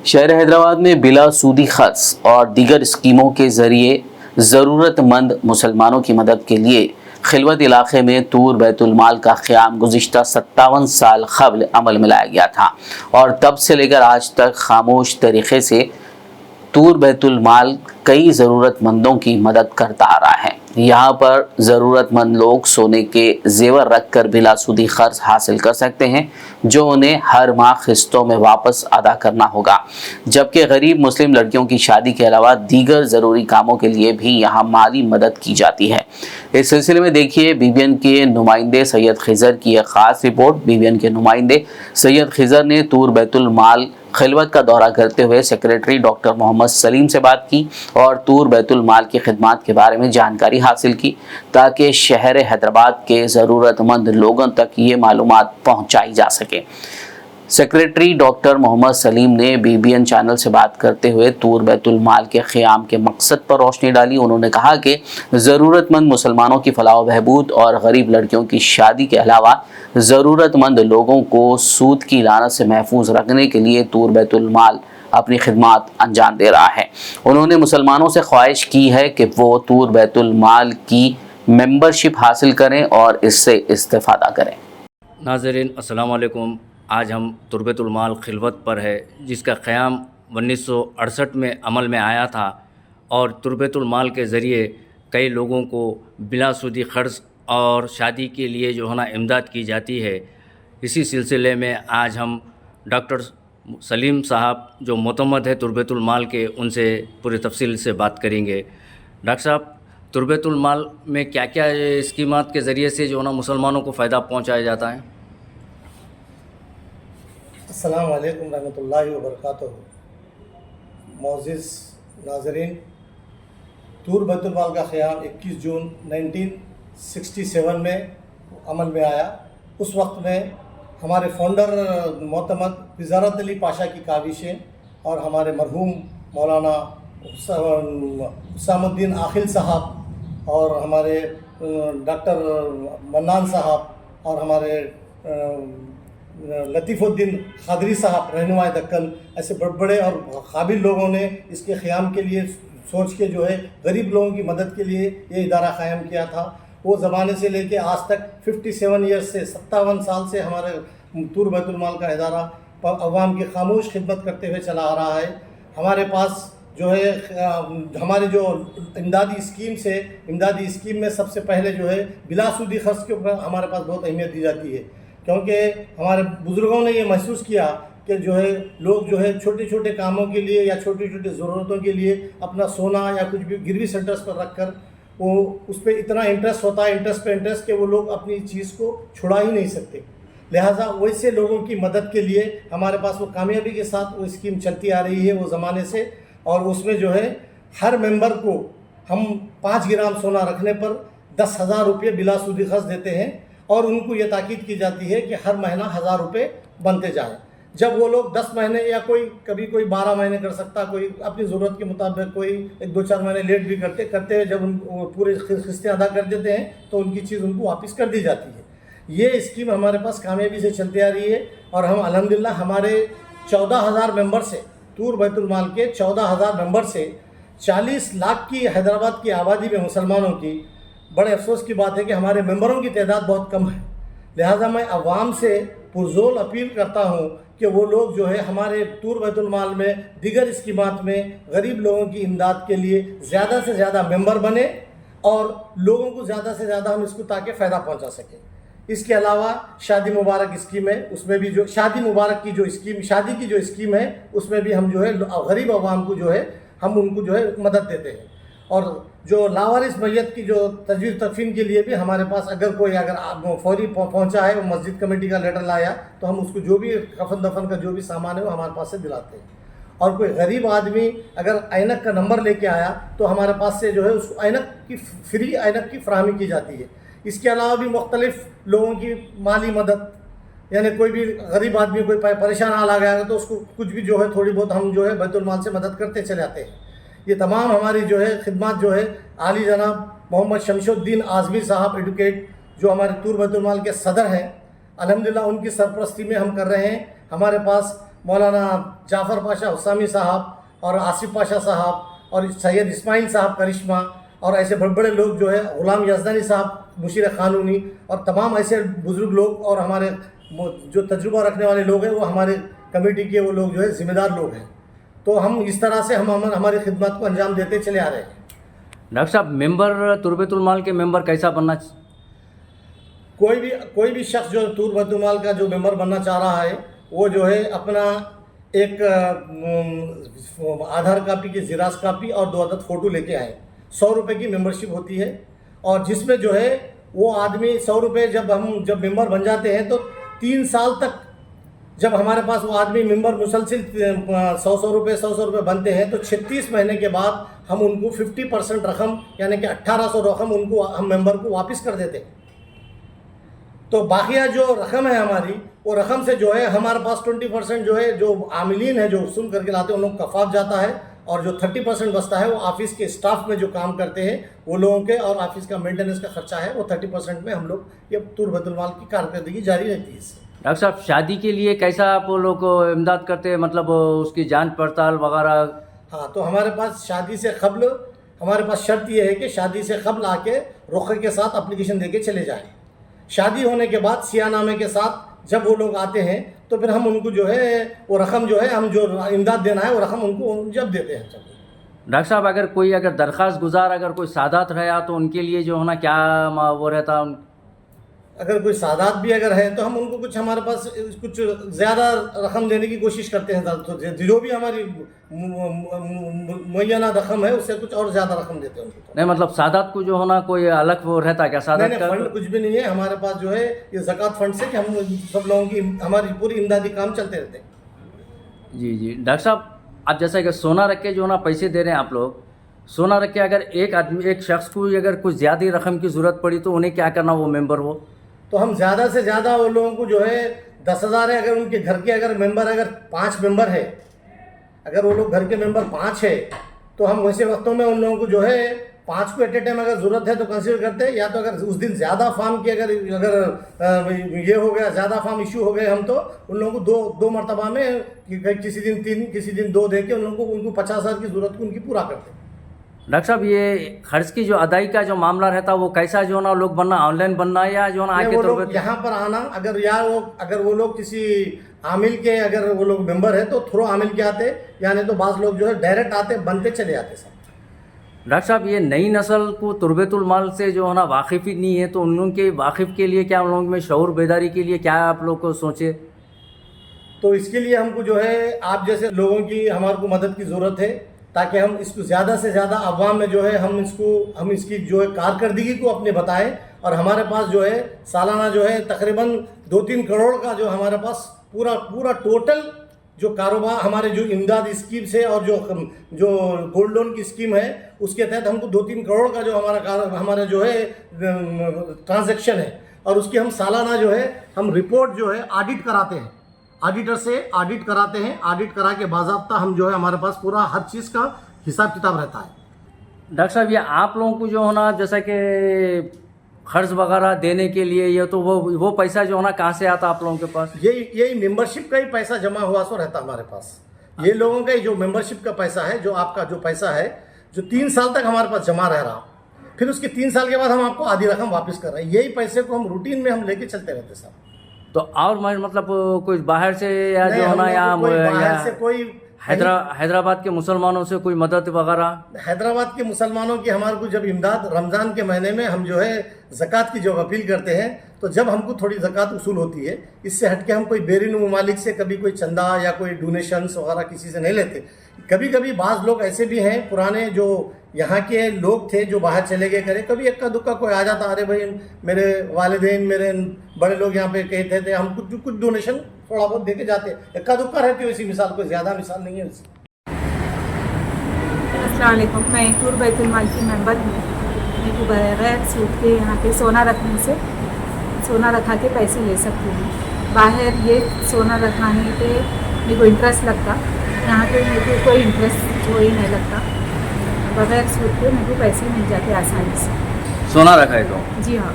शहर हैदराबाद में बिला सूदी खर्च और दीगर स्कीमों के जरिए ज़रूरतमंद मुसलमानों की मदद के लिए खिलवत इलाके में तूर बैतुल माल का क़याम गुज़िश्ता 57 साल क़ब्ल अमल में लाया गया था और तब से लेकर आज तक खामोश तरीक़े से तूर बैतुल माल कई ज़रूरतमंदों की मदद करता आ रहा है। यहाँ पर ज़रूरतमंद लोग सोने के जेवर रख कर बिला सूदी खर्च हासिल कर सकते हैं, जो उन्हें हर माह किस्तों में वापस अदा करना होगा। जबकि गरीब मुस्लिम लड़कियों की शादी के अलावा दीगर ज़रूरी कामों के लिए भी यहाँ माली मदद की जाती है। इस सिलसिले में देखिए BBN के नुमाइंदे सैयद खिज़र की एक ख़ास रिपोर्ट। BBN के नुमाइंदे सैयद खिज़र ने तूर बैतुल माल खिलवत का दौरा करते हुए सेक्रेटरी डॉक्टर मोहम्मद सलीम से बात की और तूर बैतुल माल की खिदमत के बारे में जानकारी हासिल की, ताकि शहर हैदराबाद के ज़रूरतमंद लोगों तक ये मालूमात पहुँचाई जा सके। सेक्रेटरी डॉक्टर मोहम्मद सलीम ने BBN चैनल से बात करते हुए तूर बैतुल माल के क़याम के मकसद पर रोशनी डाली। उन्होंने कहा कि ज़रूरतमंद मुसलमानों की फलाह व बहबूद और गरीब लड़कियों की शादी के अलावा ज़रूरतमंद लोगों को सूद की लानत से महफूज रखने के लिए तूर बैतुल माल अपनी खिदमत अंजाम दे रहा है। उन्होंने मुसलमानों से ख्वाहिश की है कि वो तूर बैतुल माल की मेंबरशिप हासिल करें और इससे इस्तेफ़ादा करें। नाज़रीन अस्सलाम वालेकुम। आज हम तूर बैतुल माल खिलवत पर है, जिसका क़याम 1968 में अमल में आया था और तूर बैतुल माल के ज़रिए कई लोगों को बिला सूदी ख़र्च और शादी के लिए जो है ना इमदाद की जाती है। इसी सिलसिले में आज हम डॉक्टर सलीम साहब जो मोतमद है तूर बैतुल माल के, उनसे पूरी तफसील से बात करेंगे। डॉक्टर साहब, तूर बैतुल माल में क्या क्या स्कीमात के ज़रिए से जो है ना मुसलमानों को फ़ायदा पहुँचाया जाता है? अस्सलाम वालेकुम रहमतुल्लाहि व बरकातुहू। मोअज़्ज़िज़ नाज़रीन, तूर बैतुल माल का क़याम 21 जून 1967 में अमल में आया। उस वक्त में हमारे फाउंडर मोतमद वज़ारत अली पाशा की काविशें और हमारे मरहूम मौलाना हुसामुद्दीन आखिल साहब और हमारे डॉक्टर मन्नान साहब और हमारे लतीफ़ुद्दीन क़ादरी साहब रहनुमाए दक्कन, ऐसे बड़े बड़े और काबिल लोगों ने इसके क़याम के लिए सोच के जो है गरीब लोगों की मदद के लिए ये इदारा क़ायम किया था। वो ज़माने से लेके आज तक 57 ईयर्स से 57 साल से हमारे तूर बैतुल माल का इदारा अवाम की खामोश खिदमत करते हुए चला आ रहा है। हमारे पास जो है हमारे जो इमदादी स्कीम में सबसे पहले जो है बिला सूदी खर्च के ऊपर हमारे पास बहुत अहमियत दी जाती है, क्योंकि हमारे बुज़ुर्गों ने ये महसूस किया कि जो है लोग जो है छोटे छोटे कामों के लिए या छोटी छोटी ज़रूरतों के लिए अपना सोना या कुछ भी गिरवी सेंटर्स पर रख कर वो उस पर इतना इंटरेस्ट होता है, इंटरेस्ट कि वो लोग अपनी चीज़ को छुड़ा ही नहीं सकते। लिहाजा वैसे लोगों की मदद के लिए हमारे पास वो कामयाबी के साथ वो स्कीम चलती आ रही है वो ज़माने से। और उसमें जो है हर मेंबर को हम 5 ग्राम सोना रखने पर 10,000 रुपये बिला सूदी खर्च देते हैं और उनको ये ताकीद की जाती है कि हर महीना 1,000 रुपये बनते जाएँ। जब वो लोग 10 महीने या कभी कोई 12 महीने कर सकता, कोई अपनी ज़रूरत के मुताबिक, कोई 1-2-4 महीने लेट भी करते हैं, जब उन पूरे किस्तें अदा कर देते हैं तो उनकी चीज़ उनको वापस कर दी जाती है। ये स्कीम हमारे पास कामयाबी से चलती आ रही है और हम अल्हम्दुलिल्लाह हमारे 14,000 मेंबर से, तूर बैतुल माल के 14,000 मेंबर से 40 लाख की हैदराबाद की आबादी में मुसलमानों की, बड़े अफसोस की बात है कि हमारे मेंबरों की तादाद बहुत कम है। लिहाजा मैं अवाम से पुरजोर अपील करता हूँ कि वो लोग जो है हमारे तूर बैतुल माल में दीगर स्कीमात में गरीब लोगों की इमदाद के लिए ज़्यादा से ज़्यादा मेंबर बने और लोगों को ज़्यादा से ज़्यादा हम इसको ताकि फ़ायदा पहुँचा सकें। इसके अलावा शादी मुबारक स्कीम है, उसमें भी जो शादी मुबारक की जो स्कीम, शादी की जो स्कीम है, उसमें भी हम जो है गरीब अवाम को जो है हम उनको जो है मदद देते हैं। और जो लावारिस मैयत की जो तजवीज़ तदफीन के लिए भी हमारे पास अगर फौरी पहुंचा है, वो मस्जिद कमेटी का लेटर लाया तो हम उसको जो भी कफन दफन का जो भी सामान है वो हमारे पास से दिलाते हैं। और कोई गरीब आदमी अगर ऐनक का नंबर लेके आया तो हमारे पास से जो है उसको फ्री ऐनक की फराहमी की जाती है। इसके अलावा भी मुख्तलिफ लोगों की माली मदद, यानी कोई भी गरीब आदमी कोई परेशान हाल आ गया तो उसको कुछ भी जो है थोड़ी बहुत हम जो है बैतुल माल से मदद करते चले आते हैं। ये तमाम हमारी जो है खिदमत जो है आली जनाब मोहम्मद शमशुद्दीन आज़मी साहब एडवोकेट, जो हमारे तूर बैतुल माल के सदर हैं, अल्हम्दुलिल्लाह उनकी सरपरस्ती में हम कर रहे हैं। हमारे पास मौलाना जाफ़र पाशा हुसामी साहब और आसिफ पाशा साहब और सैयद इस्माइल साहब करिश्मा और ऐसे बड़े बड़े लोग जो है, ग़ुलाम यज़दानी साहब मुशीर क़ानूनी और तमाम ऐसे बुज़ुर्ग लोग और हमारे जो तजुर्बा रखने वाले लोग हैं वो हमारे कमेटी के वो लोग जो है ज़िम्मेदार लोग हैं। तो हम इस तरह से हम हमारी खिदमत को अंजाम देते चले आ रहे हैं। डॉक्टर साहब, मेंबर तुर्बेतुल माल के मेंबर कैसा बनना कोई भी शख्स जो तुर्बेतुल माल का जो मेंबर बनना चाह रहा है वो जो है अपना एक आधार कापी की ज़ेरॉक्स कापी और 2 अदद फ़ोटो लेके आए। 100 रुपये की मेंबरशिप होती है और जिसमें जो है वो आदमी 100 रुपये जब मेंबर बन जाते हैं तो 3 साल तक जब हमारे पास वो आदमी मेंबर मुसलसिल 100 रुपये बनते हैं तो 36 महीने के बाद हम उनको 50% रकम यानी कि 1800 रकम उनको हम मेंबर को वापस कर देते हैं। तो बाकिया जो रकम है हमारी वो रकम से जो है हमारे पास 20% जो है जो आमिलीन है जो वसूल करके लाते हैं उन लोग कफाफ जाता है और जो 30% बचता है वो ऑफिस के स्टाफ में जो काम करते हैं वो लोगों के और ऑफिस का मेंटेनेंस का खर्चा है वो 30% में हम लोग ये तुर्बेतुल माल की कारकर्दगी जारी रहती है। इससे डॉक्टर साहब, शादी के लिए कैसा आप लोग इमदाद करते हैं, मतलब उसकी जांच पड़ताल वगैरह? हाँ, तो हमारे पास शादी से कब्ल हमारे पास शर्त ये है कि शादी से कब्ल आके रुख़े के साथ एप्लीकेशन देके चले जाएं। शादी होने के बाद सियानामे के साथ जब वो लोग आते हैं तो फिर हम उनको जो है वो रकम जो है हम जो इमदाद देना है वो रकम उनको जब देते हैं। डॉक्टर साहब, अगर कोई दरख्वास्त गुजार अगर कोई सादात रहा तो उनके लिए जो है ना क्या वो रहता? अगर कोई सादात भी अगर है तो हम उनको कुछ हमारे पास कुछ ज़्यादा रकम देने की कोशिश करते हैं। तो जो भी हमारी मुय्यना रकम है उससे कुछ और ज़्यादा रकम देते हैं उनको। नहीं, मतलब सादात को जो होना कोई अलग वो रहता क्या? सादात नहीं, का फंड कुछ भी नहीं है हमारे पास जो है ये ज़कात फंड से कि हम सब लोगों की हमारी पूरी इमदादी काम चलते रहते हैं। जी जी। डॉक्टर साहब, आप जैसा कि सोना रख के जो ना पैसे दे रहे हैं आप लोग, सोना रख के अगर एक शख्स को अगर कुछ ज़्यादा रकम की ज़रूरत पड़ी तो उन्हें क्या करना, वो मेंबर हो? तो हम ज़्यादा से ज़्यादा वो लोगों को जो है 10,000 है, अगर उनके घर के अगर मेंबर अगर 5 मेंबर है, अगर वो लोग घर के मेंबर 5 है तो हम वैसे वक्तों में उन लोगों को जो है 5 को एट ए टाइम अगर ज़रूरत है तो कंसीडर करते हैं। या तो अगर उस दिन ज़्यादा फार्म की अगर ये हो गया, ज़्यादा फार्म इशू हो गए हम तो उन लोगों को दो मरतबा में किसी दिन 3 किसी दिन 2 दे के उन लोगों को उनको 50,000 की ज़रूरत को उनकी पूरा करते हैं। डॉक्टर साहब, ये खर्च की जो अदाई का जो मामला रहता है वो कैसा जो ना लोग बनना, ऑनलाइन बनना या जो ना आके तो यहाँ पर आना, अगर वो लोग किसी आमिल के अगर वो लोग मेंबर है तो थ्रू आमिल के आते, यानी तो बाज़ लोग जो है डायरेक्ट आते बनते चले आते सब। डॉक्टर साहब, ये नई नस्ल को तुर्बेतुल माल से जो है ना वाकिफ़ ही नहीं है तो उन लोगों के वाकिफ़ के लिए क्या, उन लोगों में शऊर बेदारी के लिए क्या आप लोग को सोचे? तो इसके लिए हमको जो है आप जैसे लोगों की हमारे को मदद की ज़रूरत है ताकि हम इसको ज़्यादा से ज़्यादा अवाम में जो है हम इसकी जो है कारकर्दगी को अपने बताएं। और हमारे पास जो है सालाना जो है तकरीबन 2-3 करोड़ का जो हमारे पास पूरा टोटल जो कारोबार हमारे जो इमदाद स्कीम से और जो गोल्ड लोन की स्कीम है उसके तहत हमको 2-3 करोड़ का जो हमारा जो है ट्रांजैक्शन है और उसकी हम सालाना जो है हम रिपोर्ट जो है ऑडिट कराते हैं, ऑडिटर से ऑडिट कराते हैं। ऑडिट करा के बाज़ाब्ता हम जो है हमारे पास पूरा हर चीज़ का हिसाब किताब रहता है। डॉक्टर साहब, ये आप लोगों को जो है ना जैसा कि खर्च वगैरह देने के लिए ये तो वो पैसा जो है ना कहाँ से आता आप लोगों के पास? यही मेंबरशिप का ही पैसा जमा हुआ सो रहता हमारे पास। ये लोगों का जो मेंबरशिप का पैसा है, जो आपका जो पैसा है जो 3 साल तक हमारे पास जमा रह रहा, फिर उसके 3 साल के बाद हम आपको आधी रकम वापस कर रहे हैं। यही पैसे को हम रूटीन में हम लेके चलते रहते साहब। तो और मतलब कुछ बाहर से या जो है ना या कोई हैदराबाद के मुसलमानों से कोई मदद वगैरह? हैदराबाद के मुसलमानों की हमारे को जब इमदाद रमज़ान के महीने में हम जो है ज़कात की जो अपील करते हैं तो जब हमको थोड़ी ज़कात वसूल होती है, इससे हटके हम कोई बैरून ममालिक से कभी कोई चंदा या कोई डोनेशंस वगैरह किसी से नहीं लेते। कभी कभी बाज़ लोग ऐसे भी हैं पुराने जो यहाँ के लोग थे जो बाहर चले गए करे, कभी इक्का दुक्का कोई आ जाता, अरे भाई मेरे वालिदैन मेरे बड़े लोग यहाँ पे कहते थे हम कुछ डोनेशन थोड़ा बहुत दे के जाते, इक्का दुक्का रहती है इसी मिसाल, कोई ज़्यादा मिसाल नहीं है उसकी। अस्सलाम वालेकुम, मैं तुर्बेतुल माल की मेंबर हूँ। मेरे को बगैर सूद के यहाँ पे सोना रखने से सोना रखा के पैसे ले सकती हूँ। बाहर ये सोना रखाने पे मेरे को इंटरेस्ट लगता, यहाँ पे मेरे को कोई इंटरेस्ट जो ही नहीं लगता। बगैर सूद के मेरे को पैसे मिल जाते आसानी से। सोना रखा है तो? जी हाँ।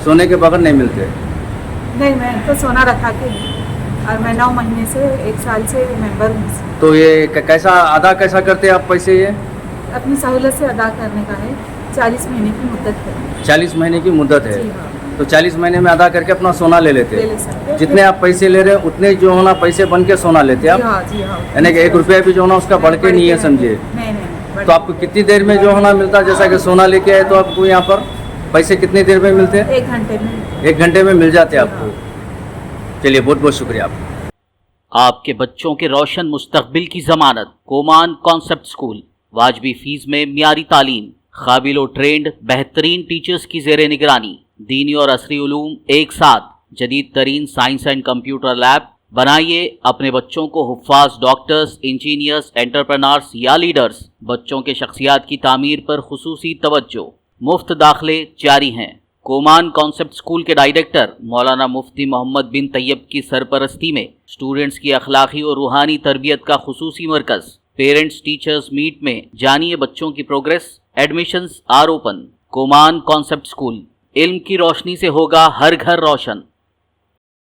सोने के बगैर नहीं मिलते? नहीं, मैं तो सोना रखा के और मैं 9 महीने से 1 साल से मेंबर हूँ इसमें। तो ये कैसा अदा कैसा करते हैं आप पैसे ये? अपनी सहूलत से अदा करने का है, 40 महीने की मुद्दत है। 40 महीने की मुद्दत है। जी हाँ, तो 40 महीने में अदा करके अपना सोना ले लेते ले हैं। ले सकते हैं। जितने आप पैसे ले रहे हैं उतने जो होना पैसे बन के सोना लेते हैं जी आप, हाँ, जी हाँ। यानी कि 1 रुपया भी जो होना उसका बढ़ के नहीं है, समझिए। नहीं। तो आपको कितनी देर में जो होना मिलता है? जैसा कि सोना लेके आए तो आपको यहाँ पर पैसे कितनी देर में मिलते हैं? 1 घंटे में। 1 घंटे में मिल जाते हैं जी आपको। चलिए, बहुत बहुत शुक्रिया आपका। आपके बच्चों के रोशन मुस्तकबिल की जमानत। कोमान कॉन्सेप्ट स्कूल, वाजबी फीस में मियारी तालीम, काबिल और ट्रेंड बेहतरीन टीचर्स की जेर निगरानी, दीनी और असरी उलूम एक साथ, जदीद तरीन साइंस एंड कंप्यूटर लैब। बनाइए अपने बच्चों को हुफ्फाज, डॉक्टर्स, इंजीनियर्स, एंटरप्रेन्योर्स या लीडर्स। बच्चों के शख्सियात की तामीर पर खुसूसी तवज्जो। मुफ्त दाखिले जारी हैं। कोमान कॉन्सेप्ट स्कूल के डायरेक्टर मौलाना मुफ्ती मोहम्मद बिन तैयब की सरपरस्ती में स्टूडेंट्स की अखलाकी और रूहानी तरबियत का खुसूसी मरकज़। पेरेंट्स टीचर्स मीट में जानिए बच्चों की प्रोग्रेस। Admissions are open. कोमान कॉन्सेप्ट स्कूल, इल्म की रोशनी से होगा हर घर रोशन।